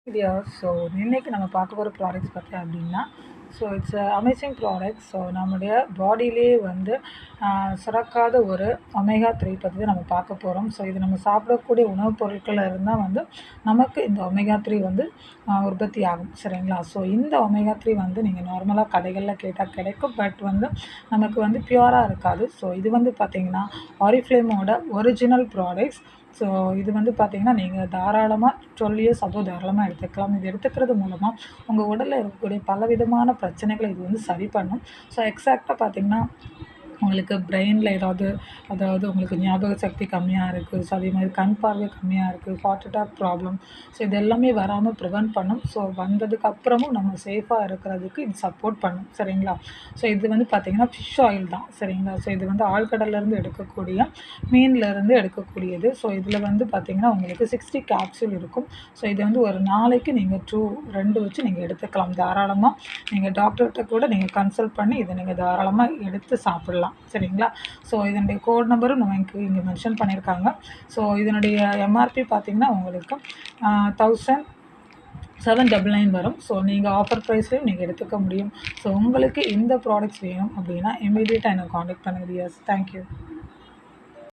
So இன்னைக்கு நம்ம பார்க்க போகிற ப்ராடக்ட்ஸ் பார்த்தேன் அப்படின்னா இட்ஸ் அமேசிங் ப்ராடக்ட்ஸ். நம்முடைய பாடியிலே சுரக்காத ஒரு ஒமேகா 3 பற்றி நம்ம பார்க்க போகிறோம். இது நம்ம சாப்பிடக்கூடிய உணவுப் பொருட்களில் இருந்தால் நமக்கு இந்த ஒமேகா 3 உற்பத்தி ஆகும், சரிங்களா? இந்த ஒமேகா 3 நீங்கள் நார்மலாக கடைகளில் கேட்டால் கிடைக்கும். பட் நமக்கு பியூராக இருக்காது. இது பார்த்திங்கன்னா ஆரிஃப்ளேமோட ஒரிஜினல் ப்ராடக்ட்ஸ். இது பார்த்திங்கன்னா நீங்கள் தாராளமாக 12 இயர்ஸ் தாராளமாக எடுத்துக்கலாம். இது எடுத்துக்கிறது மூலமாக உங்கள் உடலில் இருக்கக்கூடிய பலவிதமான பிரச்சனைகளை இது சரி பண்ணும். எக்ஸாக்டாக பார்த்திங்கன்னா உங்களுக்கு பிரெயினில் அதாவது உங்களுக்கு ஞாபக சக்தி கம்மியாக இருக்குது, அதே மாதிரி கண் பார்வை கம்மியாக இருக்குது, ஹார்ட் அட்டாக் ப்ராப்ளம், இது எல்லாமே வராமல் ப்ரிவென்ட் பண்ணும். வந்ததுக்கப்புறமும் நம்ம சேஃபாக இருக்கிறதுக்கு இது சப்போர்ட் பண்ணும், சரிங்களா? இது பார்த்திங்கன்னா ஃபிஷ் ஆயில் தான், சரிங்களா? இது ஆழ்கடல்லேருந்து எடுக்கக்கூடிய மீன்லேருந்து எடுக்கக்கூடியது. இதில் பார்த்திங்கன்னா உங்களுக்கு 60 கேப்சூல் இருக்கும். இது ஒரு நாளைக்கு நீங்கள் 2 வச்சு நீங்கள் எடுத்துக்கலாம். தாராளமாக நீங்கள் டாக்டர்கிட்ட கூட நீங்கள் கன்சல்ட் பண்ணி இதை நீங்கள் தாராளமாக எடுத்து சாப்பிட்லாம், சரிங்களா? இதனுடைய கோட் நம்பரும் நமக்கு இங்கே மென்ஷன் பண்ணியிருக்காங்க. இதனுடைய எம்ஆர்பி பார்த்திங்கன்னா உங்களுக்கு 1799 வரும். நீங்கள் ஆஃபர் ப்ரைஸ்லையும் நீங்கள் எடுத்துக்க முடியும். உங்களுக்கு இந்த ப்ராடக்ட்ஸ் வேணும் அப்படின்னா இமீடியட்டாக என்னை காண்டாக்ட் பண்ணுங்கள். Yes, thank you.